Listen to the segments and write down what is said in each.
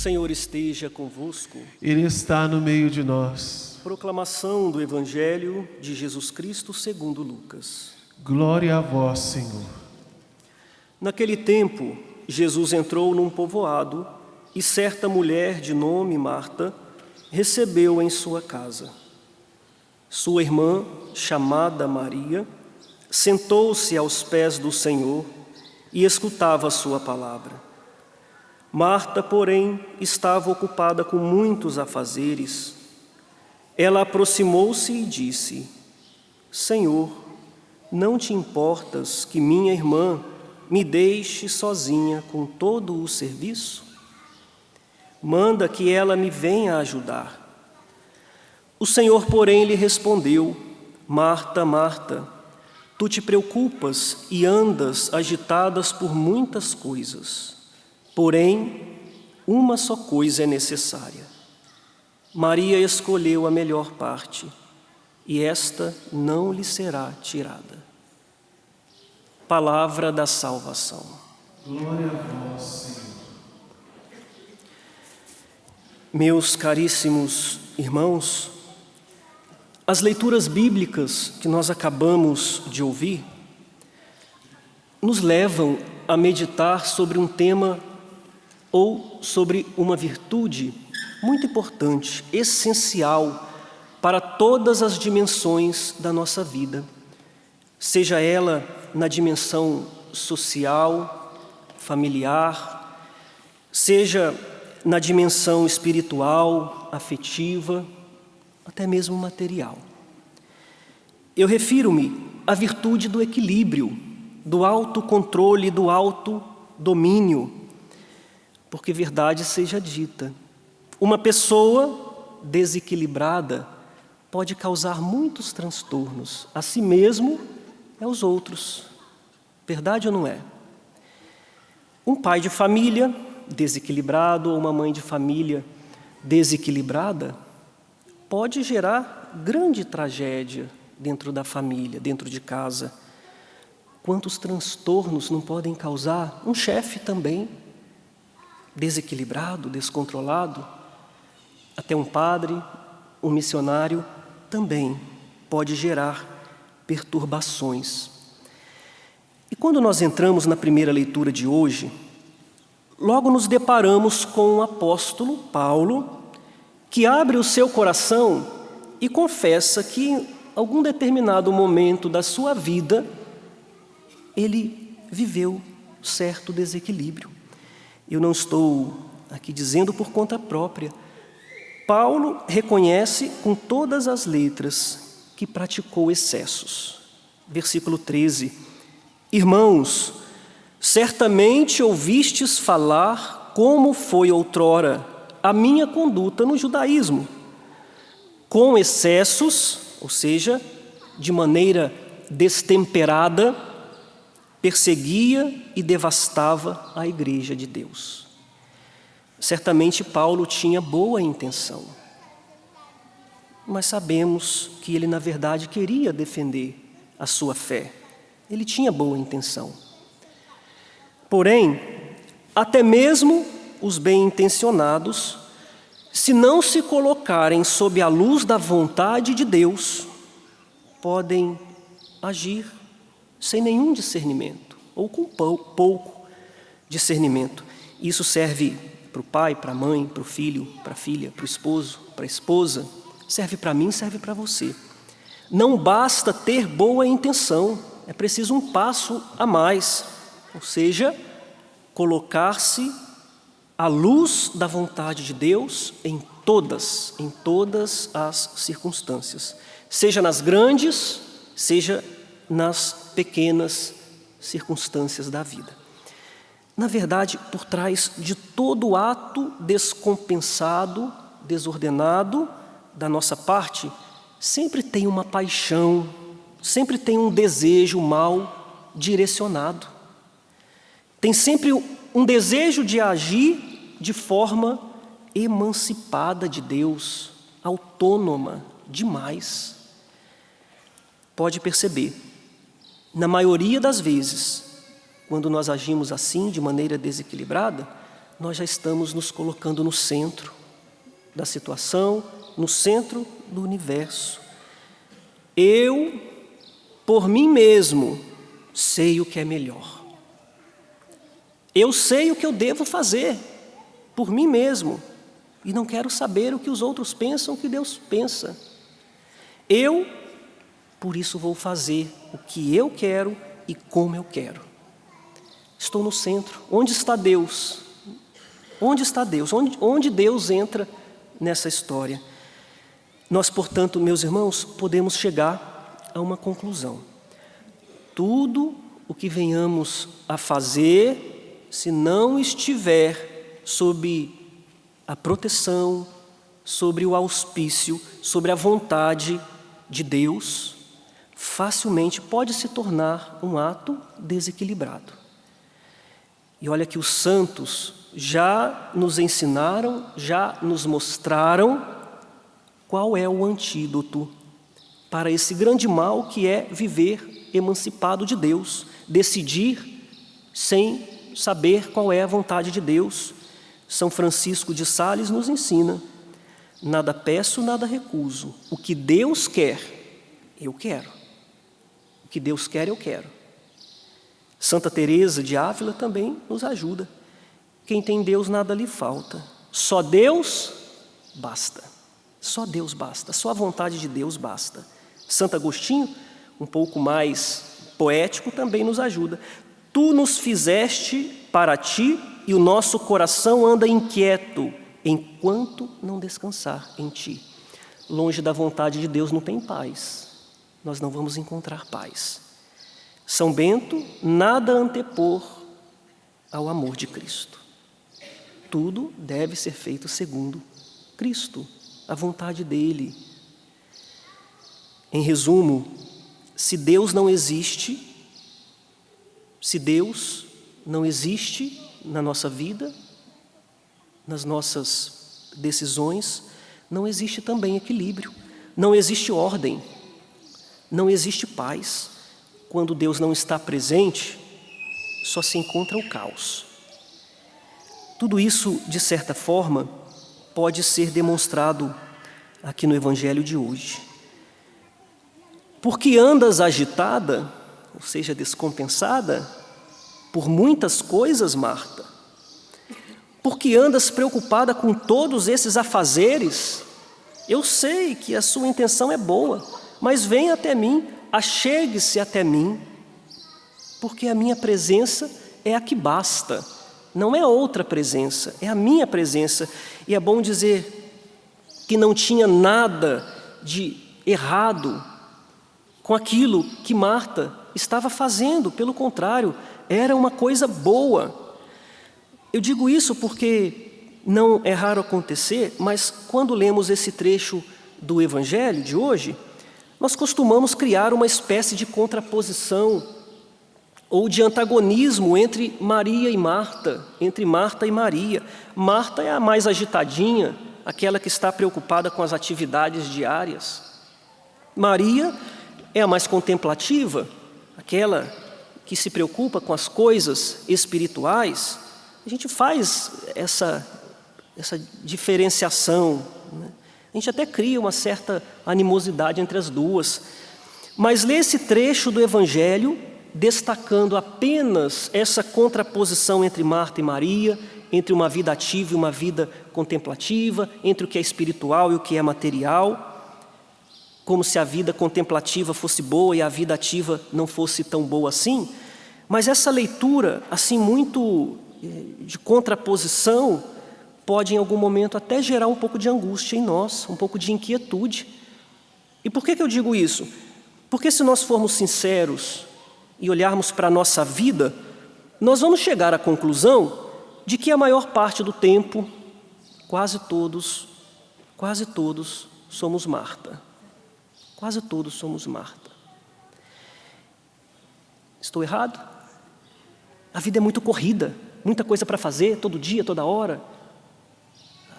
Senhor esteja convosco. Ele está no meio de nós. Proclamação do Evangelho de Jesus Cristo segundo Lucas. Glória a vós, Senhor. Naquele tempo, Jesus entrou num povoado e certa mulher de nome Marta recebeu em sua casa. Sua irmã, chamada Maria, sentou-se aos pés do Senhor e escutava a sua palavra. Marta, porém, estava ocupada com muitos afazeres. Ela aproximou-se e disse: Senhor, não te importas que minha irmã me deixe sozinha com todo o serviço? Manda que ela me venha ajudar. O Senhor, porém, lhe respondeu: Marta, Marta, tu te preocupas e andas agitadas por muitas coisas. Porém, uma só coisa é necessária. Maria escolheu a melhor parte, e esta não lhe será tirada. Palavra da salvação. Glória a vós, Senhor. Meus caríssimos irmãos, as leituras bíblicas que nós acabamos de ouvir nos levam a meditar sobre um tema ou sobre uma virtude muito importante, essencial para todas as dimensões da nossa vida, seja ela na dimensão social, familiar, seja na dimensão espiritual, afetiva, até mesmo material. Eu refiro-me à virtude do equilíbrio, do autocontrole, do autodomínio, porque verdade seja dita, uma pessoa desequilibrada pode causar muitos transtornos a si mesmo e aos outros. Verdade ou não é? Um pai de família desequilibrado ou uma mãe de família desequilibrada pode gerar grande tragédia dentro da família, dentro de casa. Quantos transtornos não podem causar um chefe também desequilibrado, descontrolado? Até um padre, um missionário também pode gerar perturbações. E quando nós entramos na primeira leitura de hoje, logo nos deparamos com o apóstolo Paulo, que abre o seu coração e confessa que em algum determinado momento da sua vida, ele viveu certo desequilíbrio. Eu não estou aqui dizendo por conta própria. Paulo reconhece com todas as letras que praticou excessos. Versículo 13. Irmãos, certamente ouvistes falar como foi outrora a minha conduta no judaísmo, com excessos, ou seja, de maneira destemperada, perseguia e devastava a igreja de Deus. Certamente Paulo tinha boa intenção, mas sabemos que ele na verdade queria defender a sua fé. Ele tinha boa intenção. Porém, até mesmo os bem-intencionados, se não se colocarem sob a luz da vontade de Deus, podem agir sem nenhum discernimento, ou com pouco discernimento. Isso serve para o pai, para a mãe, para o filho, para a filha, para o esposo, para a esposa. Serve para mim, serve para você. Não basta ter boa intenção, é preciso um passo a mais, ou seja, colocar-se à luz da vontade de Deus em todas as circunstâncias, seja nas grandes, seja nas pequenas circunstâncias da vida. Na verdade, por trás de todo ato descompensado, desordenado da nossa parte, sempre tem uma paixão, sempre tem um desejo mal direcionado. Tem sempre um desejo de agir de forma emancipada de Deus, autônoma demais. Pode perceber, na maioria das vezes, quando nós agimos assim, de maneira desequilibrada, nós já estamos nos colocando no centro da situação, no centro do universo. Eu, por mim mesmo, sei o que é melhor. Eu sei o que eu devo fazer por mim mesmo e não quero saber o que os outros pensam, o que Deus pensa. Eu, por isso, vou fazer o que eu quero e como eu quero. Estou no centro. Onde está Deus? Onde está Deus? Onde Deus entra nessa história? Nós, portanto, meus irmãos, podemos chegar a uma conclusão. Tudo o que venhamos a fazer, se não estiver sob a proteção, sobre o auspício, sobre a vontade de Deus, facilmente pode se tornar um ato desequilibrado. E olha que os santos já nos ensinaram, já nos mostraram qual é o antídoto para esse grande mal que é viver emancipado de Deus, decidir sem saber qual é a vontade de Deus. São Francisco de Sales nos ensina: nada peço, nada recuso. O que Deus quer, eu quero. O que Deus quer, eu quero. Santa Teresa de Ávila também nos ajuda. Quem tem Deus, nada lhe falta. Só Deus basta. Só Deus basta. Só a vontade de Deus basta. Santo Agostinho, um pouco mais poético, também nos ajuda. Tu nos fizeste para ti e o nosso coração anda inquieto enquanto não descansar em ti. Longe da vontade de Deus não tem paz. Nós não vamos encontrar paz. São Bento, nada antepor ao amor de Cristo. Tudo deve ser feito segundo Cristo, a vontade dele. Em resumo, se Deus não existe na nossa vida, nas nossas decisões, não existe também equilíbrio, não existe ordem, não existe paz. Quando Deus não está presente, só se encontra o caos. Tudo isso, de certa forma, pode ser demonstrado aqui no Evangelho de hoje. Porque andas agitada, ou seja, descompensada, por muitas coisas, Marta? Porque andas preocupada com todos esses afazeres? Eu sei que a sua intenção é boa, mas venha até mim, achegue-se até mim, porque a minha presença é a que basta. Não é outra presença, é a minha presença. E é bom dizer que não tinha nada de errado com aquilo que Marta estava fazendo. Pelo contrário, era uma coisa boa. Eu digo isso porque não é raro acontecer, mas quando lemos esse trecho do Evangelho de hoje, nós costumamos criar uma espécie de contraposição ou de antagonismo entre Maria e Marta, entre Marta e Maria. Marta é a mais agitadinha, aquela que está preocupada com as atividades diárias. Maria é a mais contemplativa, aquela que se preocupa com as coisas espirituais. A gente faz essa diferenciação, né? A gente até cria uma certa animosidade entre as duas. Mas lê esse trecho do Evangelho destacando apenas essa contraposição entre Marta e Maria, entre uma vida ativa e uma vida contemplativa, entre o que é espiritual e o que é material, como se a vida contemplativa fosse boa e a vida ativa não fosse tão boa assim. Mas essa leitura, assim, muito de contraposição, pode em algum momento até gerar um pouco de angústia em nós, um pouco de inquietude. E por que eu digo isso? Porque se nós formos sinceros e olharmos para a nossa vida, nós vamos chegar à conclusão de que a maior parte do tempo, quase todos somos Marta. Quase todos somos Marta. Estou errado? A vida é muito corrida, muita coisa para fazer, todo dia, toda hora.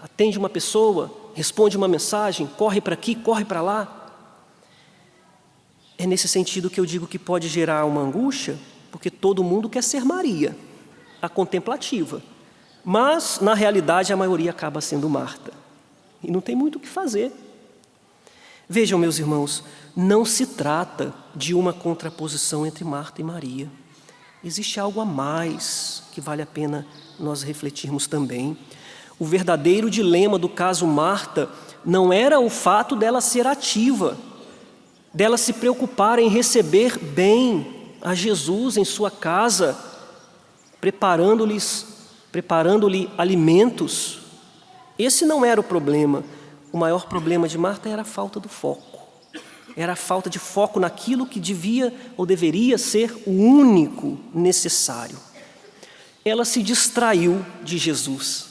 Atende uma pessoa, responde uma mensagem, corre para aqui, corre para lá. É nesse sentido que eu digo que pode gerar uma angústia, porque todo mundo quer ser Maria, a contemplativa. Mas, na realidade, a maioria acaba sendo Marta. E não tem muito o que fazer. Vejam, meus irmãos, não se trata de uma contraposição entre Marta e Maria. Existe algo a mais que vale a pena nós refletirmos também. O verdadeiro dilema do caso Marta não era o fato dela ser ativa, dela se preocupar em receber bem a Jesus em sua casa, preparando-lhe alimentos. Esse não era o problema. O maior problema de Marta era a falta do foco. Era a falta de foco naquilo que devia ou deveria ser o único necessário. Ela se distraiu de Jesus.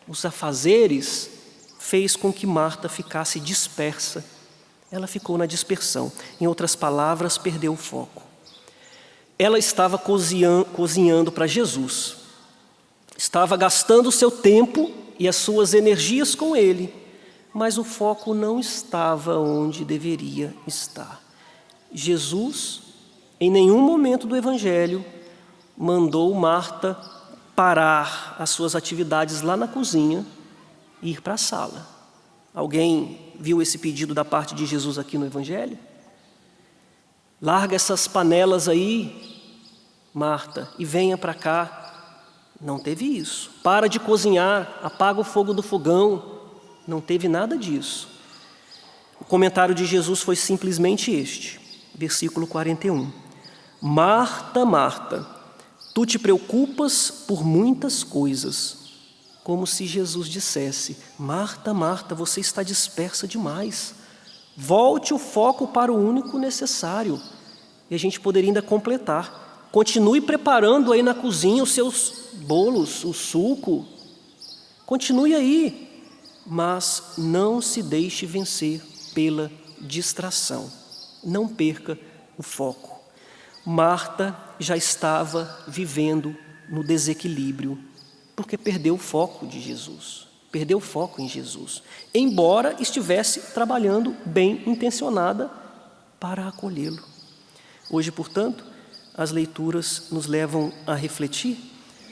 Os afazeres fez com que Marta ficasse dispersa. Ela ficou na dispersão. Em outras palavras, perdeu o foco. Ela estava cozinhando para Jesus. Estava gastando o seu tempo e as suas energias com Ele. Mas o foco não estava onde deveria estar. Jesus, em nenhum momento do Evangelho, mandou Marta parar as suas atividades lá na cozinha e ir para a sala. Alguém viu esse pedido da parte de Jesus aqui no Evangelho? Larga essas panelas aí, Marta, e venha para cá. Não teve isso. Para de cozinhar, apaga o fogo do fogão. Não teve nada disso. O comentário de Jesus foi simplesmente este, versículo 41. Marta, Marta, tu te preocupas por muitas coisas. Como se Jesus dissesse, Marta, Marta, você está dispersa demais. Volte o foco para o único necessário. E a gente poderia ainda completar. Continue preparando aí na cozinha os seus bolos, o suco. Continue aí. Mas não se deixe vencer pela distração. Não perca o foco. Marta já estava vivendo no desequilíbrio, porque perdeu o foco de Jesus. Perdeu o foco em Jesus. Embora estivesse trabalhando bem intencionada para acolhê-lo. Hoje, portanto, as leituras nos levam a refletir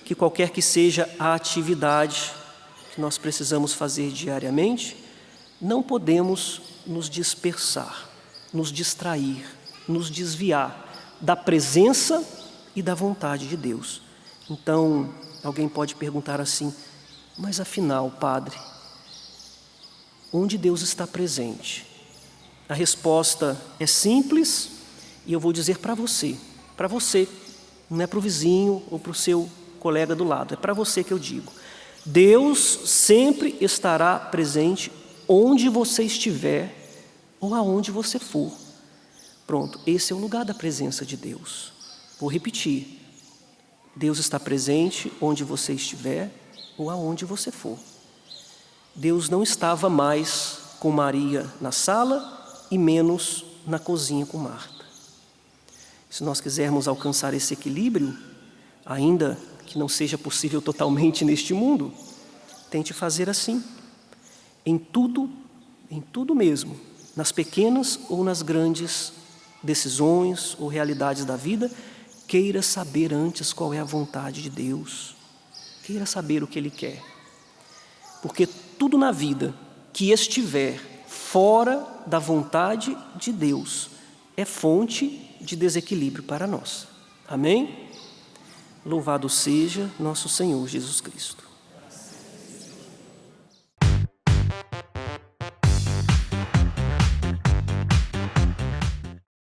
que qualquer que seja a atividade que nós precisamos fazer diariamente, não podemos nos dispersar, nos distrair, nos desviar da presença e da vontade de Deus. Então, alguém pode perguntar assim, mas afinal, Padre, onde Deus está presente? A resposta é simples e eu vou dizer para você, não é para o vizinho ou para o seu colega do lado, é para você que eu digo. Deus sempre estará presente onde você estiver ou aonde você for. Pronto, esse é o lugar da presença de Deus. Vou repetir. Deus está presente onde você estiver ou aonde você for. Deus não estava mais com Maria na sala e menos na cozinha com Marta. Se nós quisermos alcançar esse equilíbrio, ainda que não seja possível totalmente neste mundo, tente fazer assim, em tudo mesmo, nas pequenas ou nas grandes decisões ou realidades da vida, queira saber antes qual é a vontade de Deus, queira saber o que Ele quer, porque tudo na vida que estiver fora da vontade de Deus é fonte de desequilíbrio para nós. Amém? Louvado seja nosso Senhor Jesus Cristo.